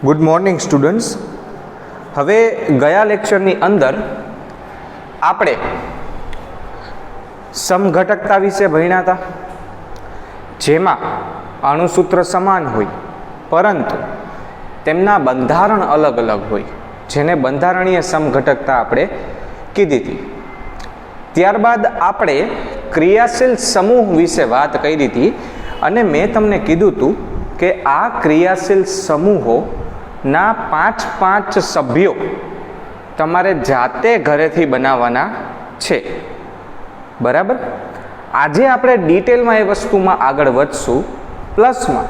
Good morning students. હવે ગયા લેક્ચરની અંદર આપણે સમઘટકતા વિશે ભણ્યા હતા, જેમાં અણુસૂત્ર સમાન હોય પરંતુ તેમના બંધારણ અલગ અલગ હોય, જેને બંધારણીય સમઘટકતા આપણે કીધી હતી. ત્યારબાદ આપણે ક્રિયાશીલ સમૂહ વિશે વાત કરી હતી અને મેં તમને કીધું હતું કે આ ક્રિયાશીલ સમૂહોના 5 સભ્યો તમારે જાતે ઘરેથી બનાવવાના છે. બરાબર. આજે આપણે ડિટેલમાં એ વસ્તુમાં આગળ વધશું. પ્લસમાં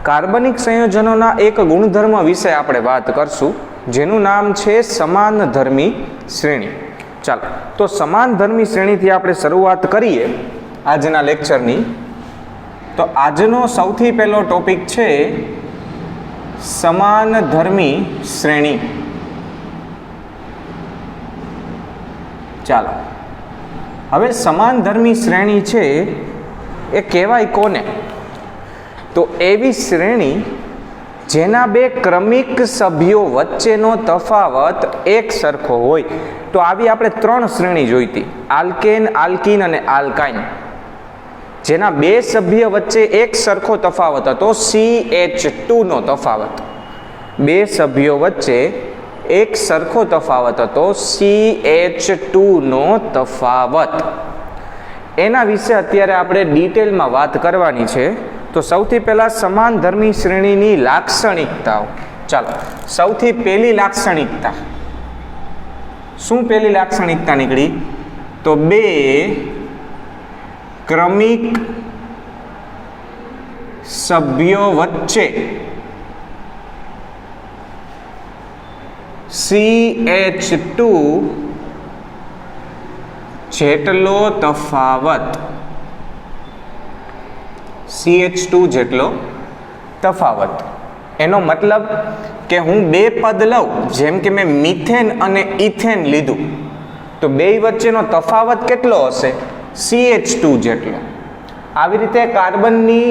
કાર્બનિક સંયોજનોના એક ગુણધર્મ વિશે આપણે વાત કરશું, જેનું નામ છે સમાનધર્મી શ્રેણી. ચાલો, તો સમાનધર્મી શ્રેણીથી આપણે શરૂઆત કરીએ આજના લેક્ચરની. તો આજનો સૌથી પહેલો ટોપિક છે સમાનધર્મી શ્રેણી. ચાલો, હવે સમાનધર્મી શ્રેણી છે એ કહેવાય કોને? તો એવી શ્રેણી જેના બે ક્રમિક સભ્યો વચ્ચેનો તફાવત એક સરખો હોય. તો આવી આપણે 3 શ્રેણી જોઈતી: આલ્કેન, આલ્કીન અને આલ્કાઇન. જેના બે સભ્ય વચ્ચે એક સરખો તફાવત હતો, CH2 નો તફાવત. બે સભ્યો વચ્ચે એક સરખો તફાવત હતો, CH2 નો તફાવત. એના વિશે અત્યારે આપણે ડિટેલમાં વાત કરવાની છે. તો સૌથી પહેલા સમાનધર્મી શ્રેણીની લાક્ષણિકતાઓ. ચાલો, સૌથી પહેલી લાક્ષણિકતા શું? પહેલી લાક્ષણિકતા નીકળી તો બે ક્રમિક સભ્યો વચ્ચે CH2 જેટલો તફાવત. CH2 જેટલો તફાવત. એનો મતલબ કે હું બે પદ લઉં, જેમ કે મેં મિથેન અને ઇથેન લીધું, તો બે વચ્ચેનો તફાવત કેટલો હશે? CH2 જેટલો. આવી રીતે કાર્બનની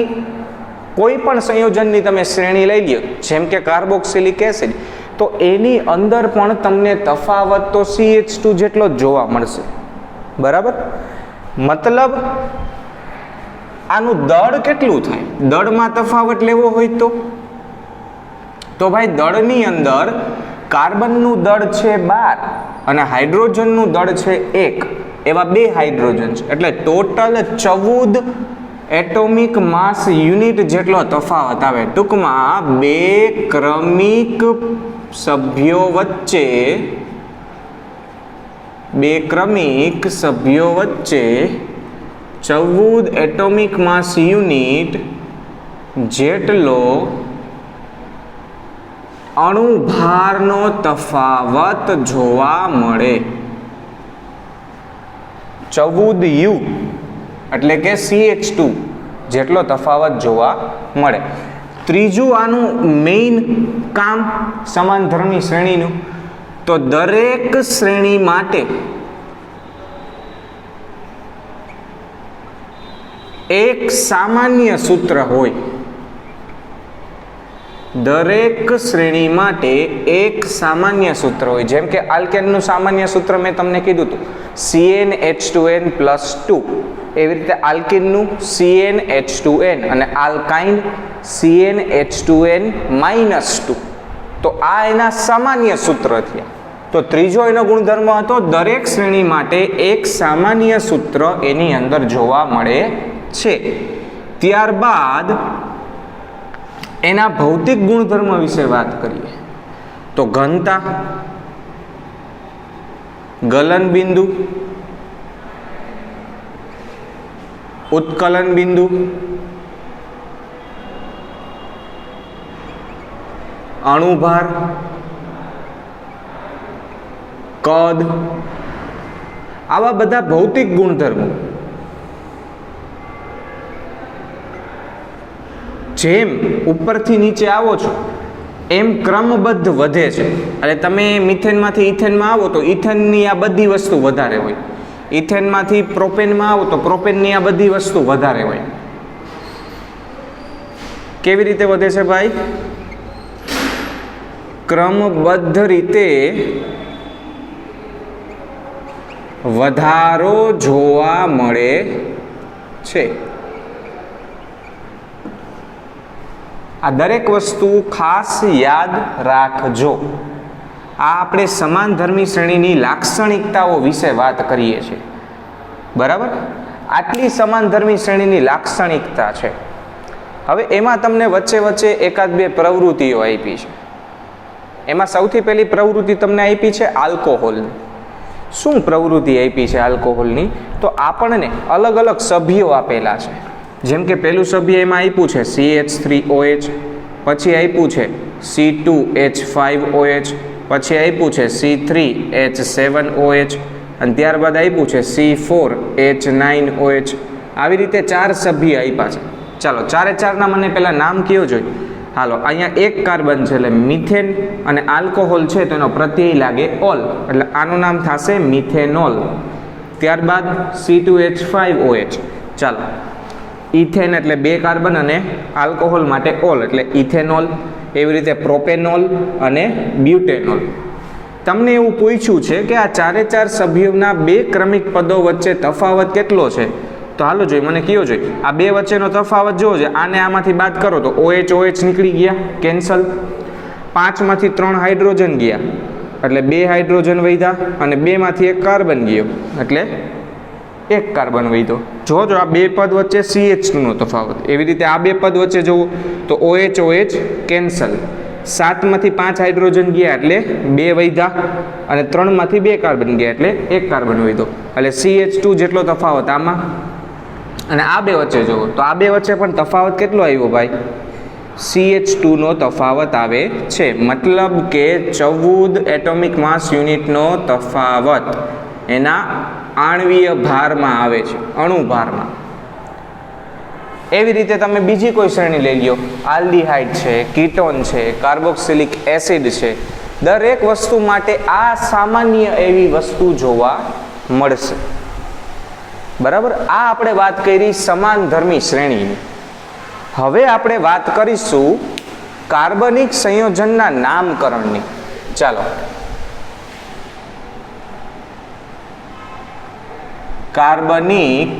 કોઈ પણ સંયોજનની તમે શ્રેણી લઈ લ્યો, જેમ કે કાર્બોક્સિલિક એસિડ, તો એની અંદર પણ તમને તફાવત તો CH2 જેટલો જ જોવા મળશે. બરાબર. મતલબ આનું દળ કેટલું થાય? દળમાં તફાવત લેવો હોય તો ભાઈ દળની અંદર કાર્બનનું દળ છે 12 અને હાઇડ્રોજનનું દળ છે 1. એવા બે હાઇડ્રોજન છે, એટલે ટોટલ 14 એટોમિક માસ યુનિટ જેટલો તફાવત આવે. ટૂંકમાં બે ક્રમિક સભ્યો વચ્ચે 14 એટોમિક માસ યુનિટ જેટલો અણુભારનો તફાવત જોવા મળે. 14U એટલે કે CH2 જેટલો તફાવત જોવા મળે. ત્રીજું આનું મેઇન કામ સમાનધર્મી શ્રેણીનું, તો દરેક શ્રેણી માટે એક સામાન્ય સૂત્ર હોય. દરેક શ્રેણી માટે એક સામાન્ય સૂત્ર હોય. જેમ કે આલ્કેનનું સામાન્ય સૂત્ર મેં તમને કીધું હતું, CnH2n+2. એવી રીતે આલ્કીનનું CnH2n અને આલ્કાઇન CnH2n-2. તો આ એના સામાન્ય સૂત્ર થયા. તો ત્રીજો એનો ગુણધર્મ હતો, દરેક શ્રેણી માટે એક સામાન્ય સૂત્ર એની અંદર જોવા મળે છે. ત્યારબાદ એના ભૌતિક ગુણધર્મ વિશે વાત કરીએ તો ઘનતા, ગલન બિંદુ, ઉત્કલન બિંદુ, અણુભાર, કદ, આવા બધા ભૌતિક ગુણધર્મો જેમ ઉપરથી નીચે આવો છો એમ ક્રમબદ્ધ વધે છે. એટલે તમે મિથેનમાંથી ઇથેનમાં આવો તો ઇથેનની આ બધી વસ્તુ વધારે હોય, ઇથેનમાંથી પ્રોપેનમાં આવો તો પ્રોપેનની આ બધી વસ્તુ વધારે હોય. કેવી રીતે વધે છે ભાઈ? ક્રમબદ્ધ રીતે વધારો જોવા મળે છે. આ દરેક વસ્તુ ખાસ યાદ રાખજો. આ આપણે સમાનધર્મી શ્રેણીની લાક્ષણિકતાઓ વિશે વાત કરીએ છીએ. બરાબર, આટલી સમાનધર્મી શ્રેણીની લાક્ષણિકતા છે. હવે એમાં તમને વચ્ચે વચ્ચે એકાદ બે પ્રવૃત્તિઓ આપી છે. એમાં સૌથી પહેલી પ્રવૃત્તિ તમને આપી છે આલ્કોહોલની. શું પ્રવૃત્તિ આપી છે આલ્કોહોલની? તો આપણને અલગ અલગ સભ્યો આપેલા છે. જેમ કે પહેલું સભ્ય એમાં આપ્યું છે CH3OH, પછી આપ્યું છે C2H5OH, પછી આપ્યું છે C3H7OH અને ત્યારબાદ આપ્યું છે C4H9OH. આવી રીતે 4 સભ્ય આપ્યા છે. ચાલો ચારે ચારના મને પહેલાં નામ કયો જોઈએ. હાલો, અહીંયા એક કાર્બન છે એટલે મિથેન અને આલ્કોહોલ છે તો એનો પ્રત્યય લાગે ઓલ, એટલે આનું નામ થશે મિથેનોલ. ત્યારબાદ C2H5OH. ચાલો, ઇથેન એટલે 2 કાર્બન અને આલ્કોહોલ માટે ઓલ એટલે ઇથેનોલ. એવી રીતે પ્રોપેનોલ અને બ્યુટેનોલ. તમને એવું પૂછ્યું છે કે આ ચારે 4 સભ્યોના 2 ક્રમિક પદો વચ્ચે તફાવત કેટલો છે? તો હાલો જોઈએ, મને કયો જોઈએ. આ 2 વચ્ચેનો તફાવત જોવો છે. આને આમાંથી બાદ કરો તો OH નીકળી ગયા, કેન્સલ. 5 માંથી 3 હાઇડ્રોજન ગયા એટલે 2 હાઇડ્રોજન વધ્યા અને 2 માંથી 1 કાર્બન ગયો એટલે 1 કાર્બન વધ્યો. જો આ 2 પદ વચ્ચે CH2 નો તફાવત. એવી રીતે આ 2 પદ વચ્ચે જુઓ તો OH કેન્સલ. 7 માંથી 5 હાઇડ્રોજન ગયા એટલે 2 વધ્યા અને 3 માંથી 2 કાર્બન ગયા એટલે 1 કાર્બન વધ્યો. એટલે CH2 જેટલો તફાવત આમાં. અને આ 2 વચ્ચે જુઓ તો આ 2 વચ્ચે પણ તફાવત કેટલો આવ્યો ભાઈ? CH2 નો તફાવત આવે છે. મતલબ કે 14 એટોમિક માસ યુનિટનો તફાવત એના આણ્વીય ભારમાં આવે છે, અણુ ભારમાં. એવી રીતે તમે બીજી કોઈ શ્રેણી લઈ લો. આલ્ડીહાઇડ છે, કીટોન છે, કાર્બોક્સિલિક એસિડ છે. દરેક વસ્તુ માટે આ સામાન્ય એવી વસ્તુ જોવા મળશે. બરાબર, આ આપણે વાત કરી સમાનધર્મી શ્રેણીની. હવે આપણે વાત કરીશું કાર્બનિક સંયોજનના નામકરણની. ચાલો, કાર્બનિક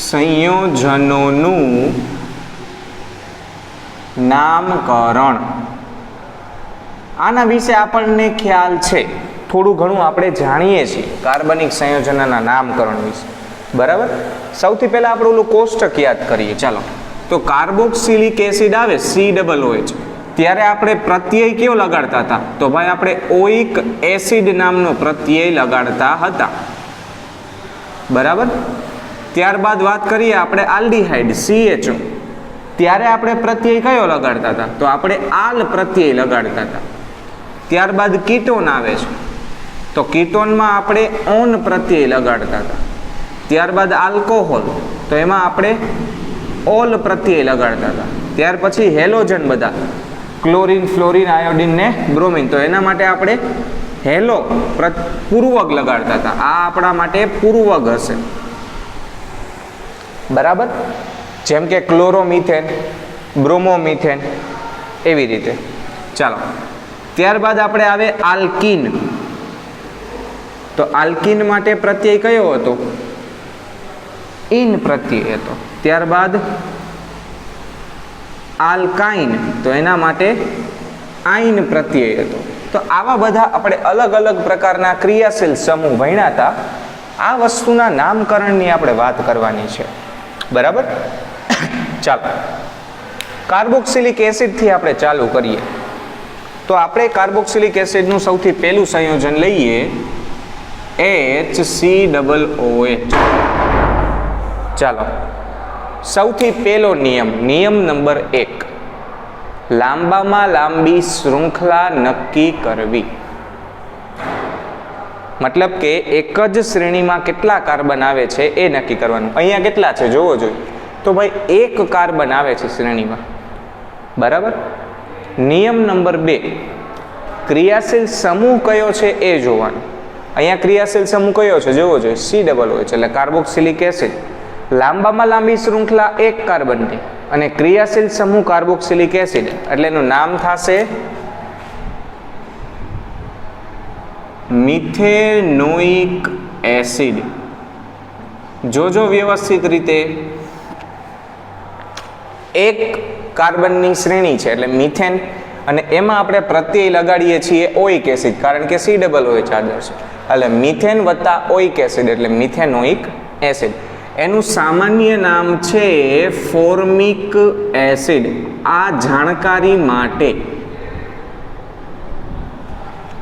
સંયોજનોનું નામકરણ. આના વિશે આપણને ખ્યાલ છે, થોડું ઘણું આપણે જાણીએ છીએ કાર્બનિક સંયોજનોના નામકરણ વિશે. બરાબર, સૌથી પહેલા આપણે ઓલું કોષ્ટક યાદ કરીએ. ચાલો, તો કાર્બોક્સિલિક એસિડ આવે COOH, ત્યારે આપણે પ્રત્યય કયો લગાડતા હતા? તો ભાઈ આપણે ઓઇક એસિડ નામનો પ્રત્યય લગાડતા હતા. બરાબર, ત્યારબાદ વાત કરીએ આપણે આલ્ડીહાઇડ CHO, ત્યારે આપણે પ્રત્યય કયો લગાડતા હતા? તો આપણે આલ પ્રત્યય લગાડતા હતા. ત્યારબાદ કીટોન આવે છે તો કીટોનમાં આપણે ઓન પ્રત્યય લગાડતા હતા. ત્યારબાદ આલ્કોહોલ તો એમાં આપણે ઓલ પ્રત્યય લગાડતા હતા. ત્યાર પછી હેલોજન બધા ક્લોરીન, ફ્લોરીન, આયોડીન ને બ્રોમિન, તો એના માટે આપણે હેલો પૂર્વક લગાડતા હતા. આ આપણા માટે પૂર્વક હશે. બરાબર, જેમ કે ક્લોરોમિથેન, બ્રોમોમિથેન, એવી રીતે. ચાલો, ત્યારબાદ આપણે આવે આલ્કીન. તો આલ્કીન માટે પ્રત્યય કયો હતો? ઇન પ્રત્યય હતો. ત્યારબાદ આલ્કાઇન, તો એના માટે આઇન પ્રત્યય હતો. તો આવા બધા આપણે અલગ અલગ પ્રકારના ક્રિયાશીલ સમૂહ ભણ્યા હતા. આ વસ્તુના નામકરણની આપણે વાત કરવાની છે. બરાબર, ચાલો કાર્બોક્સિલિક એસિડથી આપણે ચાલુ કરીએ. તો આપણે કાર્બોક્સિલિક એસિડનું સૌથી પહેલું સંયોજન લઈએ HCOOH. ચાલો, સૌથી પહેલો નિયમ નંબર 1, લાંબામાં લાંબી શૃંખલા નક્કી કરવી. મતલબ કે એક જ શ્રેણીમાં કેટલા કાર્બન આવે છે એ નક્કી કરવાનું. અહીંયા કેટલા છે જોવો જોઈએ. તો ભાઈ 1 કાર્બન આવે છે શ્રેણીમાં. બરાબર, નિયમ નંબર 2, ક્રિયાશીલ સમૂહ કયો છે એ જોવાનું. અહીંયા ક્રિયાશીલ સમૂહ કયો છે જોવો જોઈએ, COOH એટલે કાર્બોક્સિલિક એસિડ. લાંબામાં લાંબી શૃંખલા 1 કાર્બનની, અને ક્રિયાશીલ સમૂહ કાર્બોક્સિલિક એસિડ એટલે એનું નામ થશે મિથેનોઇક એસિડ. જોજો વ્યવસ્થિત રીતે એક કાર્બનની શ્રેણી છે એટલે મિથેન, અને એમાં આપણે પ્રત્યય લગાડીએ છીએ ઓઇક એસિડ કારણ કે C ડબલ OH આદર છે એટલે મિથેન વત્તા ઓઇક એસિડ એટલે મિથેનોઇક એસિડ. એનું સામાન્ય નામ છે ફોર્મિક એસિડ. આ જાણકારી માટે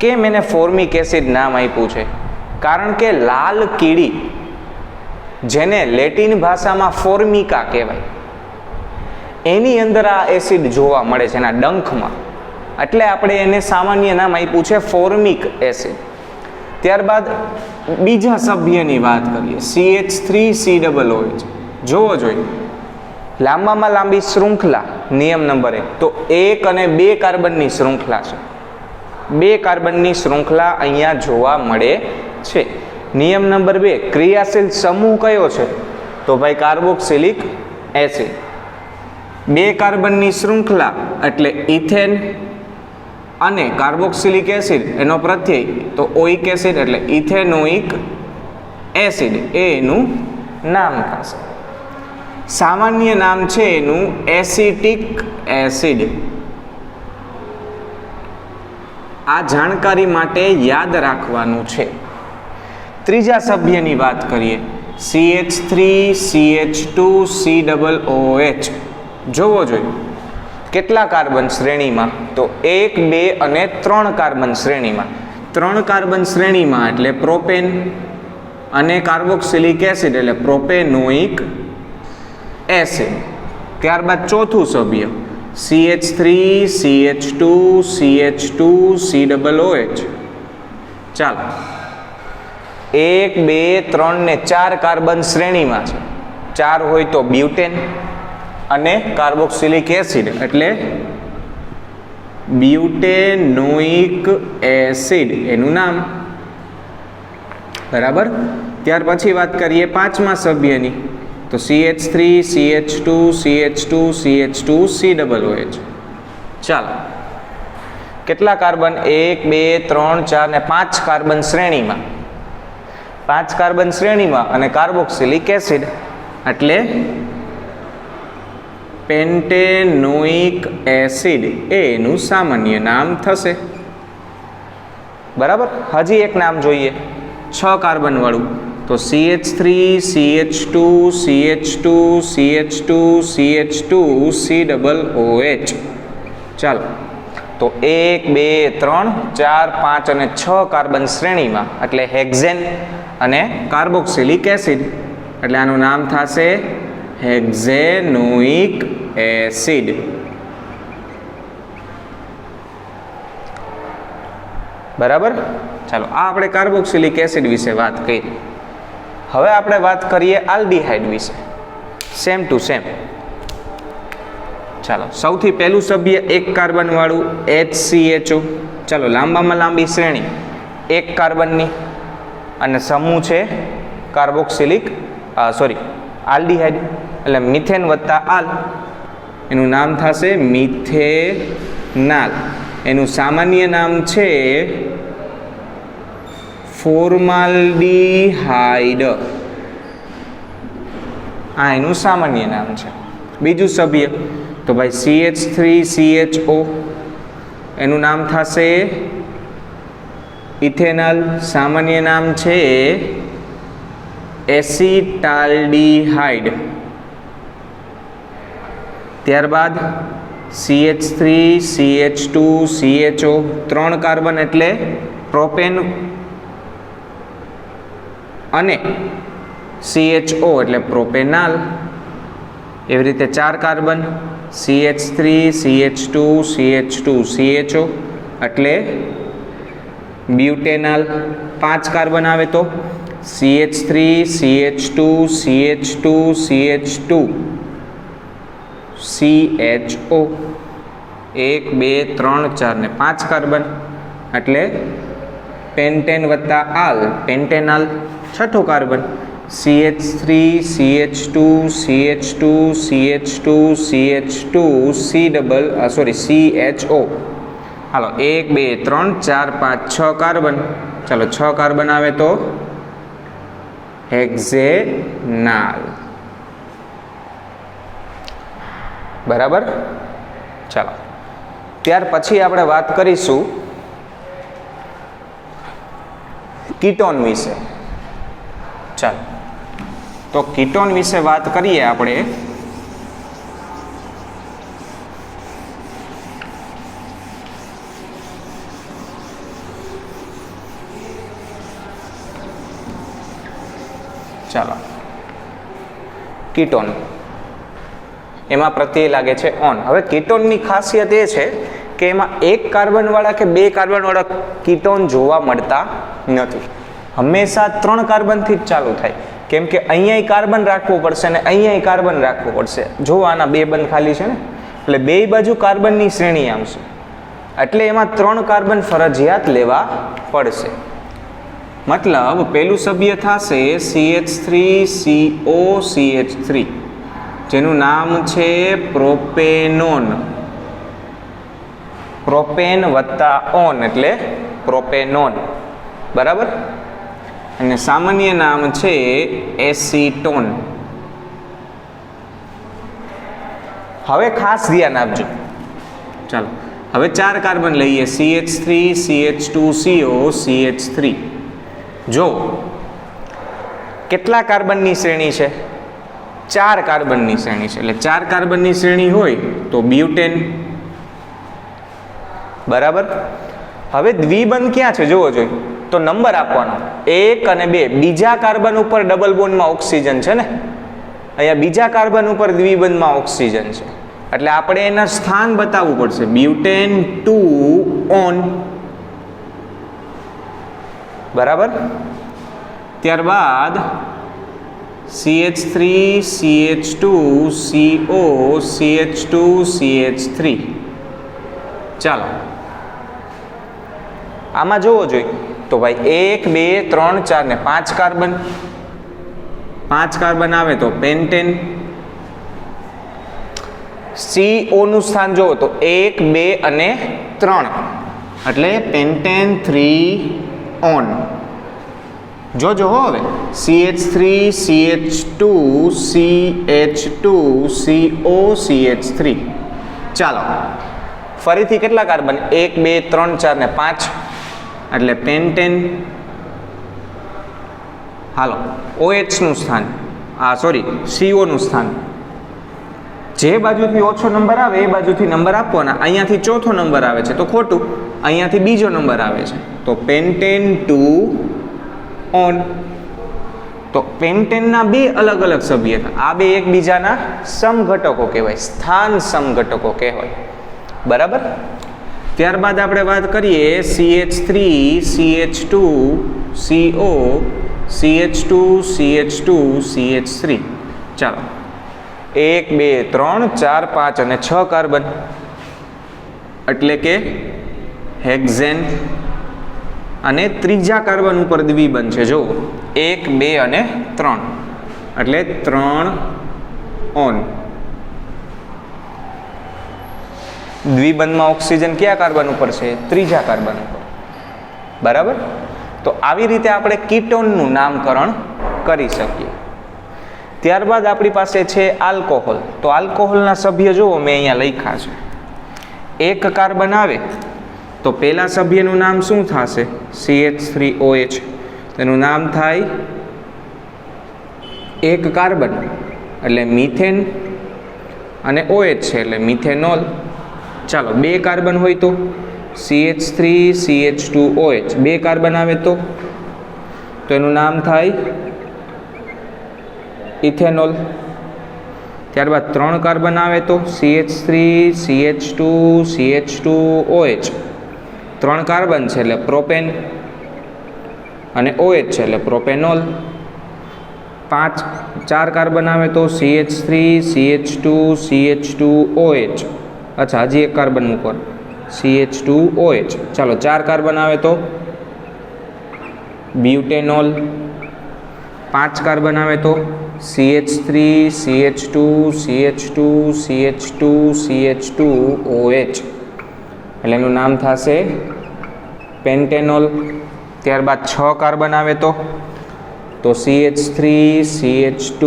કેમ એને ફોર્મિક એસિડ નામ આપ્યું છે? કારણ કે લાલ કીડી જેને લેટિન ભાષામાં ફોર્મિકા કહેવાય એની અંદર આ એસિડ જોવા મળે છે એના ડંખમાં, એટલે આપણે એને સામાન્ય નામ આપ્યું છે ફોર્મિક એસિડ. ત્યારબાદ બીજા સભ્યની વાત કરીએ CH3COOH. જોવો જોઈએ લાંબામાં લાંબી શૃંખલા નિયમ નંબર 1 તો 1 અને 2 કાર્બનની શૃંખલા છે. 2 કાર્બનની શૃંખલા અહીંયા જોવા મળે છે. નિયમ નંબર 2 ક્રિયાશીલ સમૂહ કયો છે? તો ભાઈ કાર્બોક્સિલિક એસિડ. 2 કાર્બનની શૃંખલા એટલે ઇથેન અને કાર્બોક્સિલિક એસિડ એનો પ્રત્યય તો ઓઇક એસિડ એટલે ઇથેનોઇક એસિડ એનું નામ થશે. સામાન્ય નામ છે એનું એસિટિક એસિડ. આ જાણકારી માટે યાદ રાખવાનું છે. ત્રીજા સભ્યની વાત કરીએ CH3CH2COOH. જોવો જોઈએ કેટલા કાર્બન શ્રેણીમાં? તો 1, 2 અને 3 કાર્બન શ્રેણીમાં. 3 કાર્બન શ્રેણીમાં એટલે પ્રોપેન અને કાર્બોક્સિલિક એસિડ એટલે પ્રોપેનોઇક એસિડ. ત્યારબાદ ચોથું સભ્ય CH3CH2CH2COOH. ચાલો 1, 2, 3 ને 4 કાર્બન શ્રેણીમાં છે. 4 હોય તો બ્યુટેન અને કાર્બોક્સિલિક એસિડ એટલે બ્યુટેનોઇક એસિડ એનું નામ. બરાબર. ત્યાર પછી વાત કરીએ પાંચમા સભ્યની તો CH3CH2CH2CH2COOH. ચાલો કેટલા કાર્બન? 1, 2, 3, 4 ને 5 કાર્બન શ્રેણીમાં. 5 કાર્બન શ્રેણીમાં અને કાર્બોક્સિલિક એસિડ એટલે પેન્ટેનોઇક એસિડ એનું સામાન્ય નામ થશે. બરાબર. હજી એક નામ જોઈએ 6 કાર્બન વાળું તો CH3CH2CH2CH2CH2COOH. ચાલો તો 1, 2, 3, 4, 5 અને 6 કાર્બન શ્રેણીમાં એટલે હેક્ઝેન અને કાર્બોક્સિલિક એસિડ એટલે આનું નામ થશે હેક્ઝેનોઇક એસિડ. બરાબર. ચાલો આ આપણે કાર્બોક્સિલિક એસિડ વિશે વાત કરી. હવે આપણે વાત કરીએ આલ્ડીહાઇડ વિશે. Same to same. ચાલો સૌથી પહેલું સભ્ય 1 કાર્બન વાળું HCHO. ચાલો લાંબામાં લાંબી શ્રેણી 1 કાર્બનની અને સમૂહ છે કાર્બોક્સિલિક આલ્ડીહાઇડ એટલે મિથેન વત્તા આલ એનું નામ થશે મિથેનાલ. એનું સામાન્ય નામ છે ફોર્માલ્ડીહાઇડ. આ એનું સામાન્ય નામ છે. બીજું સભ્ય તો ભાઈ CH3CHO એનું નામ થશે ઇથેનલ. સામાન્ય નામ છે એસિટાલ્ડીહાઇડ. ત્યારબાદ CH3CH2CHO 3 કાર્બન એટલે પ્રોપેન અને CHO એટલે પ્રોપેનાલ. એવી રીતે 4 કાર્બન CH3CH2CH2CHO એટલે બ્યુટેનાલ. 5 કાર્બન આવે તો CH3CH2CH2CH2CHO 1, 2, 3, 4 ને 5 કાર્બન એટલે પેન્ટેન વત્તા આલ પેન્ટેનાલ. 6થો carbon CH3 CH2 CH2 CH2 CH2 CHO. હાલો 1 2 3 4 5 6 કાર્બન. ચાલો 6 કાર્બન આવે તો હેક્ઝેનાલ. બરાબર. ચાલો ત્યાર પછી આપણે વાત કરીશું કીટોન વિશે. ચાલો તો કીટોન વિશે વાત કરીએ આપણે. ચાલો કીટોન એમાં પ્રત્યય લાગે છે ઓન. હવે કીટોનની ખાસિયત એ છે કે એમાં એક કાર્બનવાળા કે બે કાર્બનવાળા કીટોન જોવા મળતા નથી. હંમેશા 3 કાર્બનથી જ ચાલુ થાય. કેમ કે અહીંયા કાર્બન રાખવું પડશે અને અહીંયા કાર્બન રાખવું પડશે. જો આના 2 બંધ ખાલી છે ને, એટલે બે બાજુ કાર્બનની શ્રેણી આવશે. એટલે એમાં 3 કાર્બન ફરજિયાત લેવા પડશે. મતલબ પેલું સભ્ય થશે CH3COCH3, જેનું નામ છે પ્રોપેનોન. પ્રોપેન વત્તા ઓન એટલે પ્રોપેનોન. બરાબર. અને સામાન્ય નામ છે એસીટોન. હવે ખાસ ધ્યાન આપજો. ચાલો હવે 4 કાર્બન લઈએ. CH3 CH2CO CH3. જો કેટલા કાર્બનની શ્રેણી છે? 4 કાર્બનની શ્રેણી છે. એટલે 4 કાર્બનની શ્રેણી હોય તો બ્યુટેન. બરાબર. હવે દ્વિબંધ ક્યાં છે જોવો જોઈએ તો નંબર આપવાનો 1 અને 2. બીજા કાર્બન ઉપર ડબલ બોન્ડમાં ઓક્સિજન છે ને, અહીંયા બીજા કાર્બન ઉપર દ્વિબંધમાં ઓક્સિજન છે. એટલે આપણે એના સ્થાન બતાવવું પડશે. Butane 2 on. બરાબર. ત્યારબાદ CH3 CH2 CO CH2 CH3. ચાલો આમાં જોવો જોઈએ તો ભાઈ 1 2 3 4 ને 5 કાર્બન. 5 કાર્બન આવે તો પેન્ટેન. CO નું સ્થાન જોવો તો 1 2 અને 3 એટલે પેન્ટેન 3 ઓન. જોજો હવે CH3 CH2 CH2 CO CH3. ચાલો ફરીથી કેટલા કાર્બન? 1 2 3 4 ને 5 એટલે પેન્ટેન. હાલો OH નું સ્થાન, CO નું સ્થાન. જે બાજુથી ઓછો નંબર આવે એ બાજુથી નંબર આપવાના. અહીંયાથી ચોથો નંબર આવે છે તો ખોટું, અહીંયાથી બીજો નંબર આવે છે તો પેન્ટેન 2 ઓન. તો પેન્ટેનના 2 અલગ અલગ સભ્ય. આ 2 એકબીજાના સમઘટકો કહેવાય, સ્થાન સમઘટકો કહેવાય. બરાબર. ત્યારબાદ આપણે વાત કરીએ CH3 CH2 CO CH2 CH2 CH3. ચાલો 1 2 3 4 5 અને 6 કાર્બન એટલે કે હેક્ઝેન. અને ત્રીજા કાર્બન ઉપર દ્વિબંધ છે જો 1 2 અને 3 એટલે 3 ઓન. દ્વિબંધમાં ઓક્સિજન કયા કાર્બન ઉપર છે? ત્રીજા કાર્બન ઉપર. બરાબર. તો આવી રીતે આપણે કીટોનનું નામકરણ કરી શકીએ. ત્યારબાદ આપણી પાસે છે આલ્કોહોલ. તો આલ્કોહોલના સભ્ય જુઓ મેં અહીંયા લખ્યા છે. 1 કાર્બન આવે તો પહેલા સભ્યનું નામ શું થશે? CH3OH. તેનું નામ થાય 1 કાર્બન એટલે મિથેન અને OH છે એટલે મિથેનોલ. ચાલો 2 કાર્બન હોય તો CH3 CH2OH. 2 કાર્બન આવે તો એનું નામ થાય ઇથેનોલ. ત્યારબાદ 3 કાર્બન આવે તો CH3 CH2 CH2OH. 3 કાર્બન છે એટલે પ્રોપેન અને OH છે એટલે પ્રોપેનોલ. 4 કાર્બન આવે તો CH3 CH2 CH2OH. અચ્છા હજી 1 કાર્બન મૂકો CH2OH. ચાલો 4 કાર્બન આવે તો બ્યુટેનોલ. 5 કાર્બન આવે તો CH3 CH2 CH2 CH2 CH2 OH, એટલે એનું નામ થશે પેન્ટેનોલ. ત્યારબાદ 6 કાર્બન આવે તો CH3 CH2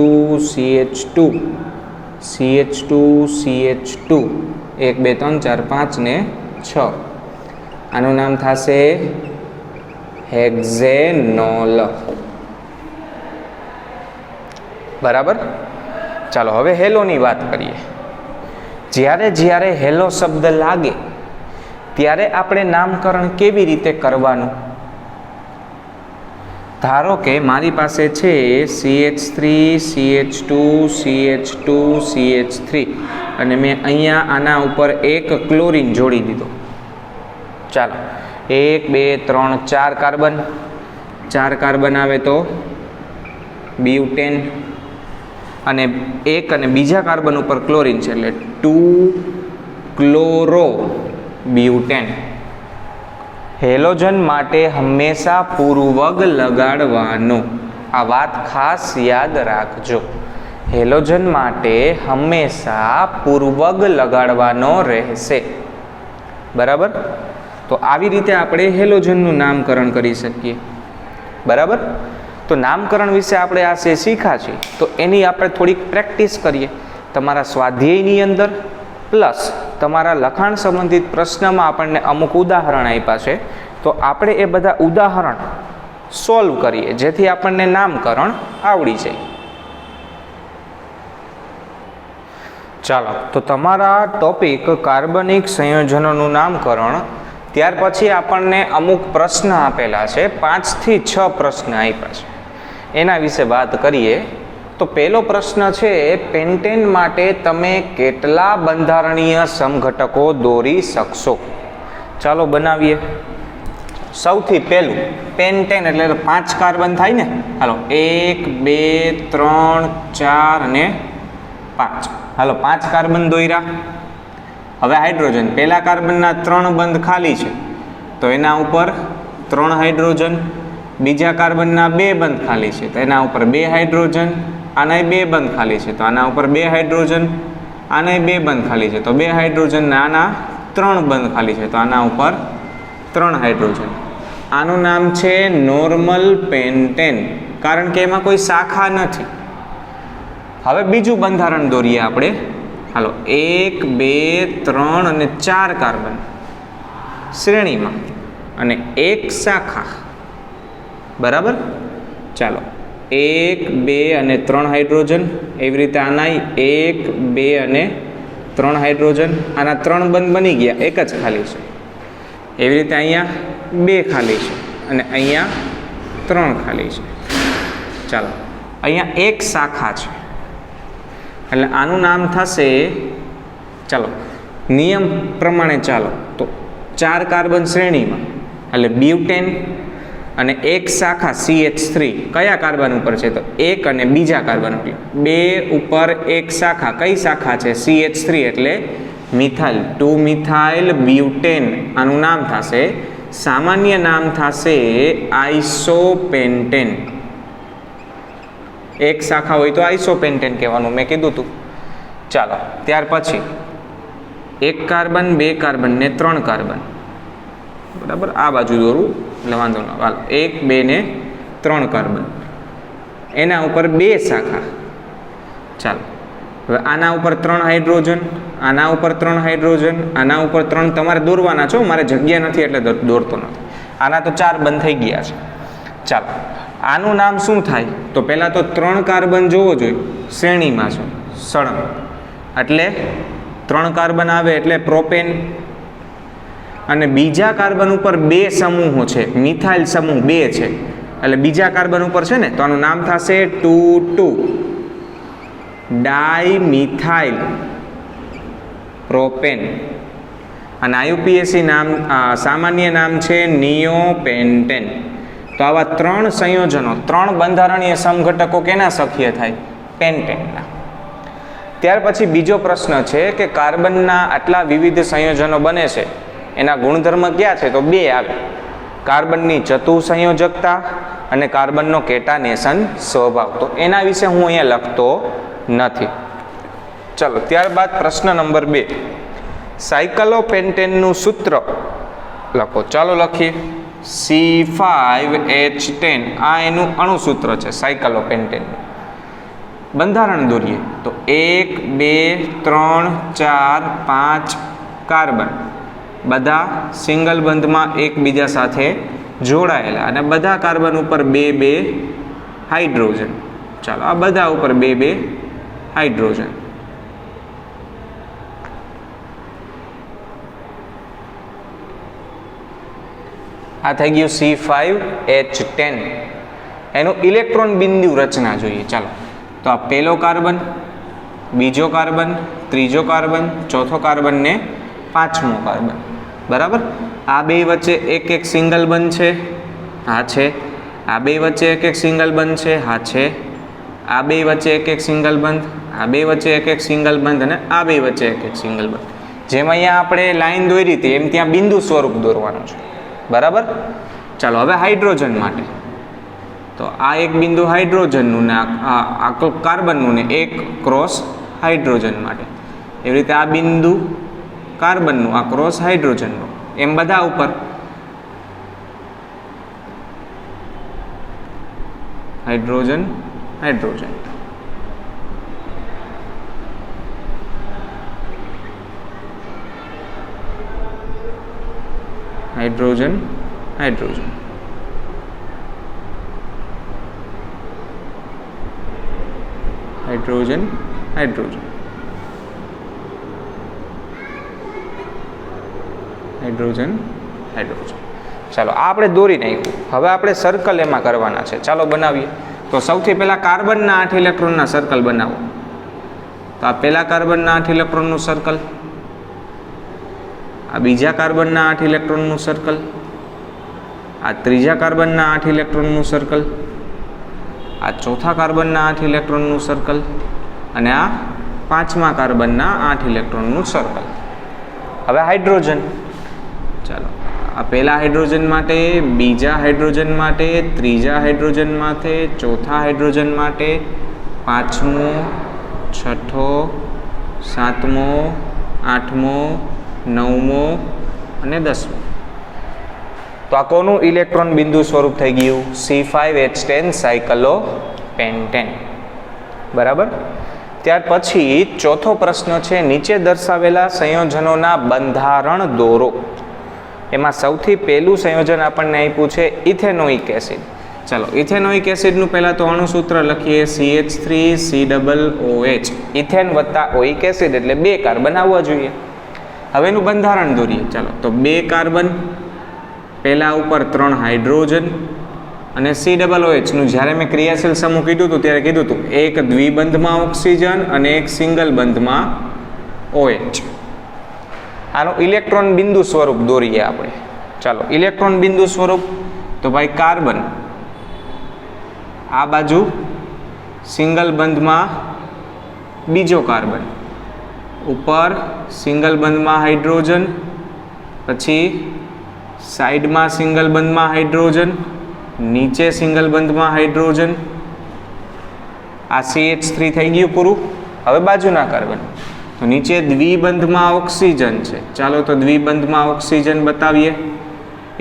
CH2 CH2 CH2 1 2 3 4 5 ને 6, આનું નામ થશે હેક્ઝેનોલ. બરાબર. ચાલો હવે હેલોની વાત કરીએ. જ્યારે જ્યારે હેલો શબ્દ લાગે ત્યારે આપણે નામકરણ કેવી રીતે કરવાનું? ધારો કે મારી પાસે છે CH3 CH2 CH2 CH3 અને મેં અહીંયા આના ઉપર એક ક્લોરીન જોડી દીધો. ચાલો 1 2 3 4 કાર્બન, 4 કાર્બન આવે તો બ્યુટેન, અને એક અને બીજા કાર્બન ઉપર ક્લોરીન છે એટલે 2 ક્લોરો બ્યુટેન. હેલોજન માટે હંમેશા પૂર્વગ લગાડવાનો. આ વાત ખાસ યાદ રાખજો. હેલોજન માટે હંમેશા પૂર્વગ લગાડવાનો રહેશે. બરાબર. તો આવી રીતે આપણે હેલોજનનું નામકરણ કરી શકીએ. બરાબર. તો નામકરણ વિશે આપણે આ શીખ્યા છીએ, તો એની આપણે થોડીક પ્રેક્ટિસ કરીએ તમારા સ્વાધ્યાયની અંદર, પ્લસ તમારા લખાણ સંબંધિત પ્રશ્નમાં આપણને અમુક ઉદાહરણ આપ્યા છે, તો આપણે એ બધા ઉદાહરણ સોલ્વ કરીએ જેથી આપણને નામકરણ આવડી જાય. ચાલો, તો તમારા ટોપિક કાર્બનિક સંયોજનોનું નામકરણ. ત્યાર પછી આપણને અમુક પ્રશ્ન આપેલા છે, 5 થી 6 પ્રશ્ન આપ્યા છે, એના વિશે વાત કરીએ. તો પહેલો પ્રશ્ન છે, પેન્ટેન માટે તમે કેટલા બંધારણીય સમઘટકો દોરી શકશો? ચાલો બનાવીએ. સૌથી પહેલું પેન્ટેન એટલે 5 કાર્બન થાય ને. હાલો 1 2 3 4 અને 5. હાલો 5 કાર્બન દોર્યા. હવે હાઇડ્રોજન, પહેલા કાર્બનના 3 બંધ ખાલી છે તો એના ઉપર 3 હાઇડ્રોજન, બીજા કાર્બનના 2 બંધ ખાલી છે તો એના ઉપર 2 હાઇડ્રોજન, આના 2 બંધ ખાલી છે તો આના ઉપર 2 હાઇડ્રોજન, આના 2 બંધ ખાલી છે તો 2 હાઇડ્રોજન, આના 3 બંધ ખાલી છે તો આના ઉપર 3 હાઇડ્રોજન. આનું નામ છે નોર્મલ પેન્ટેન, કારણ કે એમાં કોઈ શાખા નથી. હવે બીજું બંધારણ દોરીએ આપણે. હાલો 1 2 3 અને 4 કાર્બન શ્રેણીમાં અને 1 શાખા. બરાબર. ચાલો 1 2 અને 3 હાઇડ્રોજન, એવી રીતે આના 1 2 અને 3 હાઇડ્રોજન, આના 3 બંધ બની ગયા, એક જ ખાલી છે. એવી રીતે અહીંયા 2 ખાલી છે અને અહીંયા 3 ખાલી છે. ચાલો અહીંયા 1 શાખા છે એટલે આનું નામ થશે, ચાલો નિયમ પ્રમાણે ચાલો તો 4 કાર્બન શ્રેણીમાં એટલે બ્યુટેન અને 1 શાખા CH3 કયા કાર્બન ઉપર છે તો 1 અને બીજા કાર્બન એટલે 2 ઉપર 1 શાખા, કઈ શાખા છે CH3 એટલે મિથાઇલ, 2 મિથાઇલ બ્યુટેન. આનું નામ થશે, સામાન્ય નામ થશે આઇસોપેન્ટેન. 1 શાખા હોય તો આઇસોપેન્ટેન કહેવાનું, મેં કીધું હતું. ચાલો ત્યાર પછી 1 કાર્બન 2 કાર્બન ને 3 કાર્બન. બરાબર. આ બાજુ દોરું એટલે વાંધો ન. હાલો 1 2 ને 3 કાર્બન, એના ઉપર 2 શાખા. ચાલો હવે આના ઉપર 3 હાઇડ્રોજન, આના ઉપર 3 હાઇડ્રોજન, આના ઉપર 3. તમારે દોરવાના છો, મારે જગ્યા નથી એટલે દોરતો નથી. આના તો 4 બંધ થઈ ગયા છે. ચાલો આનું નામ શું થાય તો પહેલાં તો 3 કાર્બન જોવો જોઈએ, શ્રેણીમાં છે સળંગ, એટલે 3 કાર્બન આવે એટલે પ્રોપેન. અને બીજા કાર્બન ઉપર 2 સમૂહો છે, મિથાઇલ સમૂહ 2 છે એટલે બીજા કાર્બન ઉપર છે ને, તો આનું નામ થશે 2 ડાયમિથાઇલ પ્રોપેન. અને આયુપીએસી નામ સામાન્ય નામ છે નિયોપેન્ટેન. તો આવા 3 સંયોજનો, 3 બંધારણીય સમઘટકો કેના સખીય થાય? પેન્ટેનના. ત્યાર પછી બીજો પ્રશ્ન છે કે કાર્બનના આટલા વિવિધ સંયોજનો બને છે, એના ગુણધર્મ ક્યાં છે તો 2 આવે. કાર્બનની ચતુઃસંયોજકતા અને કાર્બનનો કેટાનેશન સ્વભાવ. તો એના વિશે હું અહીંયા લખતો નથી. ચલો ત્યારબાદ પ્રશ્ન નંબર 2, સાયક્લોપેન્ટેનનું સૂત્ર લખો. ચાલો લખીએ. C5H10 આ એનું અણુસૂત્ર છે સાયક્લોપેન્ટેનનું. બંધારણ દોરીએ તો 1 2 3 4 5 કાર્બન બધા સિંગલ બંધમાં એકબીજા સાથે જોડાયેલા અને બધા કાર્બન ઉપર 2 2 હાઇડ્રોજન. ચાલો આ બધા ઉપર 2 2 હાઇડ્રોજન. આ થઈ ગયું C5H10. એનું ઇલેક્ટ્રોન બિંદુ રચના જોઈએ. ચાલો તો આ પહેલો કાર્બન, બીજો કાર્બન, ત્રીજો કાર્બન, ચોથો કાર્બન ને પાંચમો કાર્બન. બરાબર. આ બે વચ્ચે એક એક સિંગલ બંધ છે. હા છે. આ બે વચ્ચે એક એક સિંગલ બંધ છે. હા છે. આ બે વચ્ચે એક એક સિંગલ બંધ, આ બે વચ્ચે એક એક સિંગલ બંધ અને આ બે વચ્ચે એક એક સિંગલ બંધ. જેમ અહીંયા આપણે લાઈન દોરી હતી એમ ત્યાં બિંદુ સ્વરૂપ દોરવાનું છે. બરાબર. ચાલો હવે હાઇડ્રોજન માટે તો આ એક બિંદુ હાઇડ્રોજનનું ને આ કાર્બનનું ને એક ક્રોસ હાઇડ્રોજન માટે. એવી રીતે આ બિંદુ કાર્બનનું, આ ક્રોસ હાઇડ્રોજનનું, એમ બધા ઉપર hydrogen hydrogen. Hydrogen hydrogen. Hydrogen hydrogen. Hydrogen hydrogen. ચાલો આ આપણે દોરી નાખ્યું. હવે આપણે સર્કલ એમાં કરવાના છે. ચાલો બનાવીએ. તો સૌથી પહેલા કાર્બનના 8 ઇલેક્ટ્રોનના સર્કલ બનાવો. તો આ પહેલા કાર્બનના 8 ઇલેક્ટ્રોનનું સર્કલ, આ બીજા કાર્બનના 8 ઇલેક્ટ્રોનનું સર્કલ, આ ત્રીજા કાર્બનના 8 ઇલેક્ટ્રોનનું સર્કલ, આ ચોથા કાર્બનના 8 ઇલેક્ટ્રોનનું સર્કલ અને આ પાંચમા કાર્બનના 8 ઇલેક્ટ્રોનનું સર્કલ. હવે હાઇડ્રોજન. ચાલો આ પહેલા હાઇડ્રોજન માટે, બીજા હાઇડ્રોજન માટે, ત્રીજા હાઇડ્રોજન માટે, ચોથા હાઇડ્રોજન માટે, પાંચમો, છઠ્ઠો, સાતમો, આઠમો, નવમો અને 10મો. તો આ કોનું ઇલેક્ટ્રોન બિંદુ સ્વરૂપ થઈ ગયું? C5H10 cyclopentane. બરાબર. ત્યાર પછી ચોથો પ્રશ્ન છે, નીચે દર્શાવેલા સંયોજનોના બંધારણ દોરો. એમાં સૌથી પહેલું સંયોજન આપણને આપ્યું છે ઇથેનોઇક એસિડ. ચાલો ઇથેનોઇક એસિડનું પહેલાં તો અણુસૂત્ર લખીએ CH3COOH. ઇથેન વત્તા ઓઇક એસિડ એટલે 2 કાર્બન આવવા જોઈએ. હવે એનું બંધારણ દોરીએ. ચાલો તો 2 કાર્બન, પહેલા ઉપર 3 હાઇડ્રોજન અને COOH નું જ્યારે મેં ક્રિયાશીલ સમૂહ કીધું હતું ત્યારે કીધું હતું એક દ્વિબંધમાં ઓક્સિજન અને એક સિંગલ બંધમાં OH. આનું ઇલેક્ટ્રોન બિંદુ સ્વરૂપ દોરીએ આપણે. ચાલો ઇલેક્ટ્રોન બિંદુ સ્વરૂપ તો ભાઈ કાર્બન આ બાજુ સિંગલ બંધમાં બીજો કાર્બન, ઉપર સિંગલ બંધમાં હાઇડ્રોજન, પછી સાઈડમાં સિંગલ બંધમાં હાઇડ્રોજન, નીચે સિંગલ બંધમાં હાઇડ્રોજન. આ CH3 થઈ ગયું પૂરું. હવે બાજુના કાર્બન તો નીચે દ્વિબંધમાં ઓક્સિજન છે. ચાલો તો દ્વિબંધમાં ઓક્સિજન બતાવીએ.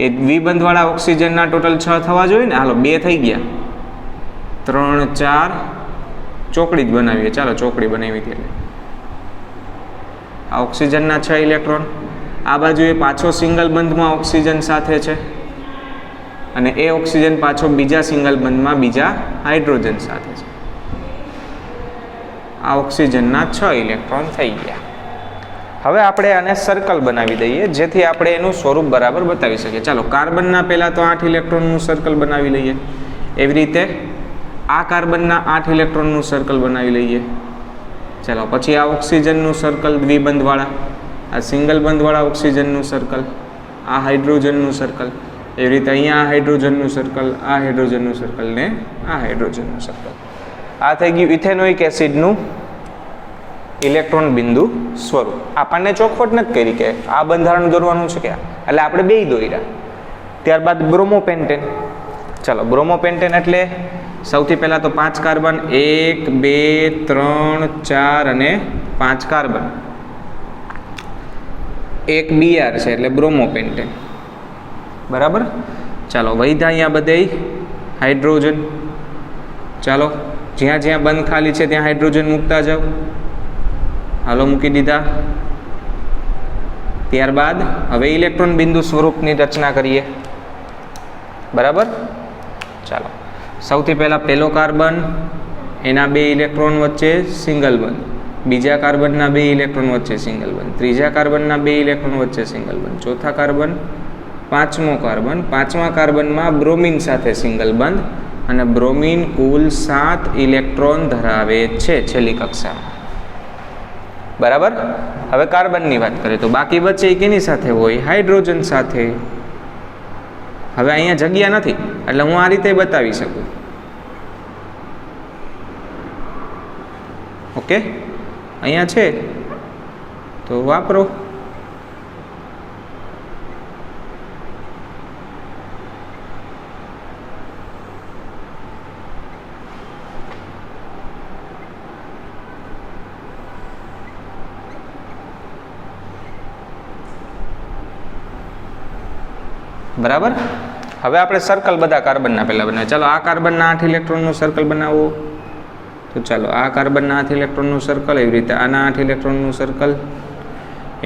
એ દ્વિબંધવાળા ઓક્સિજનના ટોટલ 6 થવા જોઈએ ને. હાલો 2 થઈ ગયા, 3 4 ચોકડી જ બનાવીએ. ચાલો ચોકડી બનાવી હતી એટલે આ ઓક્સિજનના 6 ઇલેક્ટ્રોન. આ બાજુએ પાછો સિંગલ બંધમાં ઓક્સિજન સાથે છે અને એ ઓક્સિજન પાછો બીજા સિંગલ બંધમાં બીજા હાઇડ્રોજન સાથે છે. આ ઓક્સિજનના 6 ઇલેક્ટ્રોન થઈ ગયા. હવે આપણે આને સર્કલ બનાવી દઈએ જેથી આપણે એનું સ્વરૂપ બરાબર બતાવી શકીએ. ચાલો કાર્બનના પહેલાં તો 8 ઇલેક્ટ્રોનનું સર્કલ બનાવી લઈએ. એવી રીતે આ કાર્બનના 8 ઇલેક્ટ્રોનનું સર્કલ બનાવી લઈએ. ચાલો પછી આ ઓક્સિજનનું સર્કલ દ્વિબંધવાળા, આ સિંગલ બંધવાળા ઓક્સિજનનું સર્કલ, આ હાઇડ્રોજનનું સર્કલ. એવી રીતે અહીંયા આ હાઇડ્રોજનનું સર્કલ, આ હાઇડ્રોજનનું સર્કલ ને આ હાઇડ્રોજનનું સર્કલ. આ થઈ ગયું ઇથેનોઇક એસિડનું ઇલેક્ટ્રોન બિંદુ સ્વરૂપ. આપણને ચોખવટ નથી કરી કે આ બંધારણ દોરવાનું છે કે એટલે આપણે 2 દોર્યા. ત્યારબાદ બ્રોમોપેન્ટેન. चलो ब्रोमोपेंटेन एटले सौथी पहला तो 5 कार्बन 1 2 3 4 અને 5 કાર્બન एक Br છે એટલે બ્રોમોપેન્ટેન બરાબર। ચાલો વૈધા અહીંયા બધે હાઇડ્રોજન। ચાલો જ્યાં જ્યાં બંધ ખાલી છે ત્યાં હાઇડ્રોજન મૂકતા જાઓ। હાલો મૂકી દીધા। ત્યારબાદ હવે ઇલેક્ટ્રોન બિંદુ સ્વરૂપની રચના કરીએ બરાબર। ચાલો સૌથી પહેલા પહેલો કાર્બન એના 2 ઇલેક્ટ્રોન વચ્ચે સિંગલ બંધ, બીજા કાર્બનના 2 ઇલેક્ટ્રોન વચ્ચે સિંગલ બંધ, ત્રીજા કાર્બનના 2 ઇલેક્ટ્રોન વચ્ચે સિંગલ બંધ, ચોથા કાર્બન, પાંચમો કાર્બન, પાંચમા કાર્બનમાં બ્રોમિન સાથે સિંગલ બંધ અને બ્રોમિન કુલ 7 ઇલેક્ટ્રોન ધરાવે છે છેલ્લી કક્ષામાં બરાબર। હવે કાર્બનની વાત કરીએ તો બાકી વચ્ચે કેની સાથે હોય? હાઇડ્રોજન સાથે। હવે અહીંયા જગ્યા નથી એટલે હું આ રીતે બતાવી શકું। ઓકે, અહીંયા છે તો વાપરો। બરાબર। હવે આપણે સર્કલ બધા કાર્બનના પહેલા બનાવીએ। ચાલો આ કાર્બનના 8 ઇલેક્ટ્રોનનું સર્કલ બનાવો તો ચાલો આ કાર્બનના 8 ઇલેક્ટ્રોનનું સર્કલ, એવી રીતે આના 8 ઇલેક્ટ્રોનનું સર્કલ,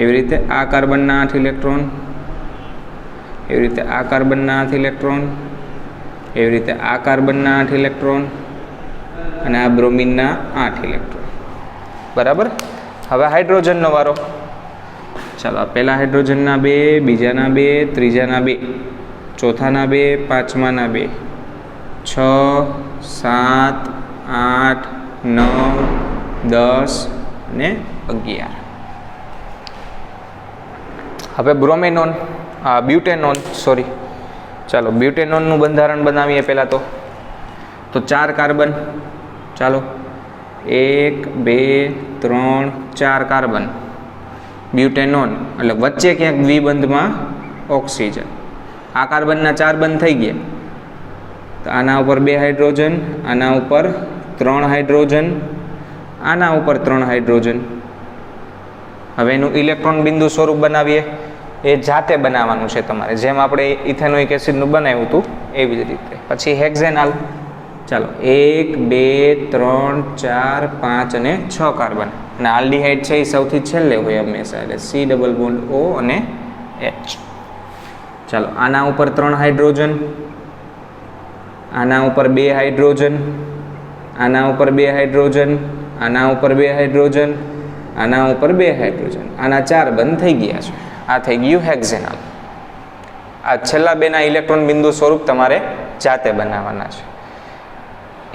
એવી રીતે આ કાર્બનના 8 ઇલેક્ટ્રોન, એવી રીતે આ કાર્બનના 8 ઇલેક્ટ્રોન, એવી રીતે આ કાર્બનના 8 ઇલેક્ટ્રોન અને આ બ્રોમિનના 8 ઇલેક્ટ્રોન બરાબર। હવે હાઇડ્રોજનનો વારો। ચાલો આ પહેલા હાઇડ્રોજનના 2, બીજાના 2, ત્રીજાના 2, ચોથાના 2, પાંચમાના 2, 6 7 8 9 10 અને 11। હવે બ્રોમેનોન બ્યુટેનોન સોરી ચાલો બ્યુટેનોનનું બંધારણ બનાવીએ પહેલાં તો 4 કાર્બન। ચાલો 1 2 3 4 કાર્બન બ્યુટેનોન એટલે વચ્ચે ક્યાંક દ્વિબંધમાં ઓક્સિજન। આ કાર્બનના 4 બંધ થઈ ગયા તો આના ઉપર 2 હાઇડ્રોજન, આના ઉપર 3 હાઇડ્રોજન, આના ઉપર 3 હાઇડ્રોજન। હવે એનું ઇલેક્ટ્રોન બિંદુ સ્વરૂપ બનાવીએ। એ જાતે બનાવવાનું છે તમારે, જેમ આપણે ઇથેનોઇક એસિડનું બનાવ્યું હતું એવી જ રીતે। પછી હેક્ઝેનાલ। ચાલો 1 2 3 4 5 અને 6 કાર્બન અને આલ્ડીહાઇડ છે એ સૌથી છેલ્લે હોય હંમેશા, એટલે C ડબલ બોન્ડ O અને H। ચાલો આના ઉપર 3 હાઇડ્રોજન, આના ઉપર 2 હાઇડ્રોજન, આના ઉપર 2 હાઇડ્રોજન, આના ઉપર 2 હાઇડ્રોજન, આના ઉપર 2 હાઇડ્રોજન, આના 4 બંધ થઈ ગયા છે। આ થઈ ગયું હેક્ઝેનાલ। આ છેલ્લા બેના ઇલેક્ટ્રોન બિંદુ સ્વરૂપ તમારે જાતે બનાવવાના છે।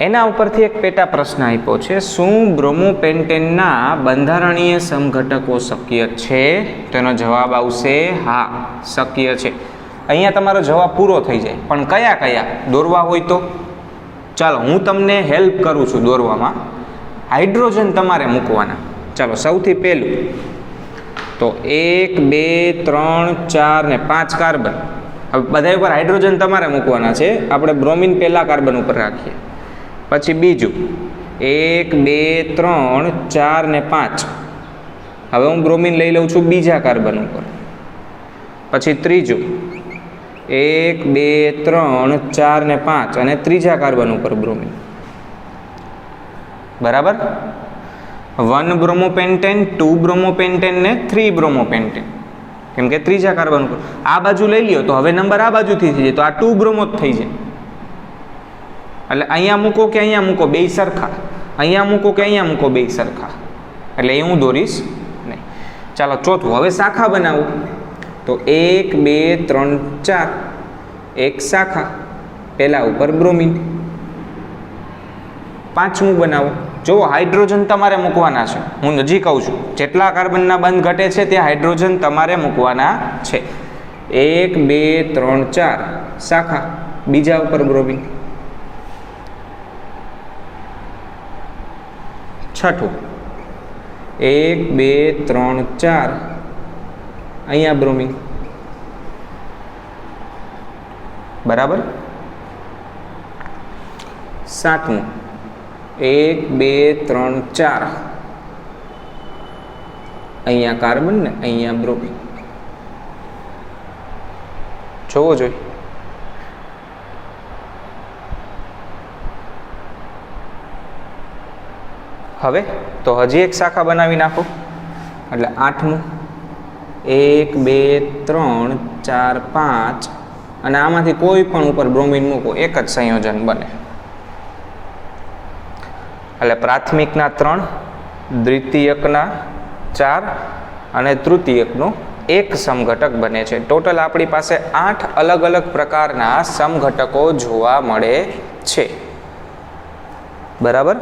એના ઉપરથી એક પેટા પ્રશ્ન આપ્યો છે, શું બ્રોમોપેન્ટેનના બંધારણીય સમઘટકો શક્ય છે? તો એનો જવાબ આવશે હા, શક્ય છે। અહીંયા તમારો જવાબ પૂરો થઈ જાય, પણ કયા કયા દોરવા હોય તો ચાલો હું તમને હેલ્પ કરું છું દોરવામાં। હાઇડ્રોજન તમારે મૂકવાના। ચાલો સૌથી પહેલું તો 1 2 3 4 ને 5 કાર્બન। હવે બધા ઉપર હાઇડ્રોજન તમારે મૂકવાના છે। આપણે બ્રોમિન પહેલા કાર્બન ઉપર રાખીએ, પછી બીજું 1 2 3 4 ને 5। હવે હું બ્રોમિન લઈ લઉં છું બીજા કાર્બન ઉપર, પછી ત્રીજું 1 2 3 4 ને 5 અને ત્રીજા કાર્બન ઉપર બ્રોમિન બરાબર। 1 બ્રોમોપેન્ટેન, 2 બ્રોમોપેન્ટેન ને 3 બ્રોમોપેન્ટેન, કેમ કે ત્રીજા કાર્બન ઉપર આ બાજુ લઈ લ્યો તો હવે નંબર આ બાજુથી થઈ જાય તો આ 2 બ્રોમો થઈ જાય। એટલે અહીંયા મૂકો કે અહીંયા મૂકો બે સરખા, અહીંયા મૂકો કે અહીંયા મૂકો બે સરખા, એટલે એ હું દોરીશ નહીં। ચાલો ચોથું, હવે શાખા બનાવું તો 1 2 3 4 એક શાખા, પહેલા ઉપર બ્રોમિન। પાંચમું બનાવો, જો હાઇડ્રોજન તમારે મૂકવાના છે, હું નજીક કહું છું, જેટલા કાર્બનના બંધ ઘટે છે ત્યાં હાઇડ્રોજન તમારે મૂકવાના છે। 1 2 3 4 શાખા, બીજા ઉપર બ્રોમિન। છઠ્ઠું 1 2 3 4 અહીંયા બ્રોમિન બરાબર। 7મું 1 2 3 4 અહીંયા કાર્બન ને અહીંયા બ્રોમિન જોવો જોઈએ. હવે તો હજી એક શાખા બનાવી નાખો એટલે 8મું 1 2 3 4 5 અને આમાંથી કોઈ પણ ઉપર બ્રોમિન મૂકો એક જ સંયોજન બને. એટલે પ્રાથમિકના 3, દ્વિતીયકના 4 અને તૃતીયકનો એક સમઘટક બને છે. ટોટલ આપણી પાસે 8 અલગ અલગ પ્રકારના સમઘટકો જોવા મળે છે. બરાબર.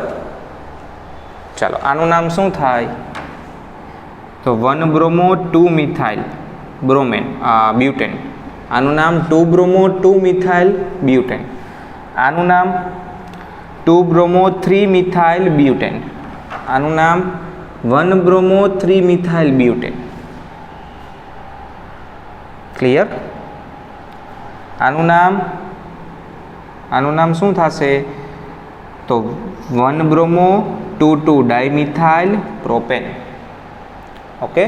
ચાલો આનું નામ શું થાય? તો 1 બ્રોમો 2 મિથાઇલ બ્રોમેન બ્યુટેન. આનું નામ 2 બ્રોમો 2 મિથાઇલ બ્યુટેન. આનું નામ 2 બ્રોમો 3 મિથાઇલ બ્યુટેન. આનું નામ 1 બ્રોમો 3 મિથાઇલ બ્યુટેન. ક્લિયર? આનું નામ શું થશે? તો 1 બ્રોમો 2 ડાયમિથાઇલ પ્રોપેન. ઓકે,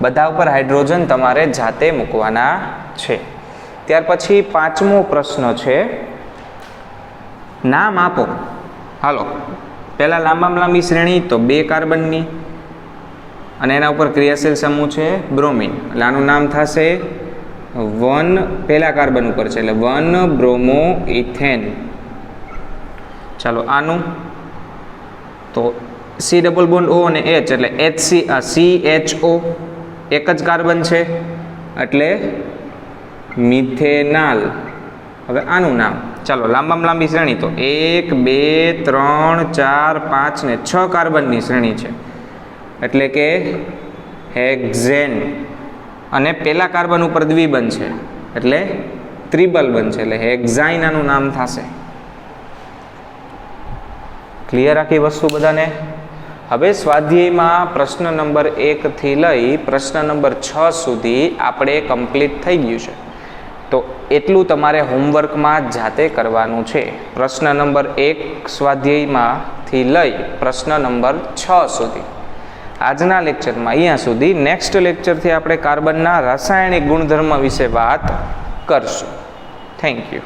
બધા ઉપર હાઇડ્રોજન તમારે જાતે મૂકવાના છે. ત્યાર પછી 5મો પ્રશ્ન છે, નામ આપો. હાલો, પહેલા લાંબામાં લાંબી શ્રેણી તો 2 કાર્બનની અને એના ઉપર ક્રિયાશીલ સમૂહ છે બ્રોમિન. એટલે આનું નામ થશે 1 પહેલા કાર્બન ઉપર છે એટલે 1 બ્રોમો ઇથેન. ચાલો આનું તો C ડબલ બોન્ડ O અને H એટલે CHO એક જ કાર્બન છે એટલે મિથેનાલ. હવે આનું નામ ચાલો લાંબામાં લાંબી શ્રેણી તો 1 2 3 4 5 ને 6 કાર્બનની શ્રેણી છે એટલે કે હેક્ઝેન. અને પહેલા કાર્બન ઉપર દ્વિબંધ છે એટલે ત્રિબલ બનશે એટલે હેક્ઝાઇન આનું નામ થશે. ક્લિયર આખી વસ્તુ બધાને? હવે સ્વાધ્યાયમાં પ્રશ્ન નંબર 1 થી લઈ પ્રશ્ન નંબર 6 સુધી આપણે કમ્પ્લીટ થઈ ગયું છે. તો એટલું તમારે હોમવર્કમાં જાતે કરવાનું છે. પ્રશ્ન નંબર 1 સ્વાધ્યાયમાંથી લઈ પ્રશ્ન નંબર 6 સુધી આજના લેક્ચરમાં અહીંયા સુધી. નેક્સ્ટ લેક્ચરથી આપણે કાર્બનના રાસાયણિક ગુણધર્મ વિશે વાત કરશું. Thank you.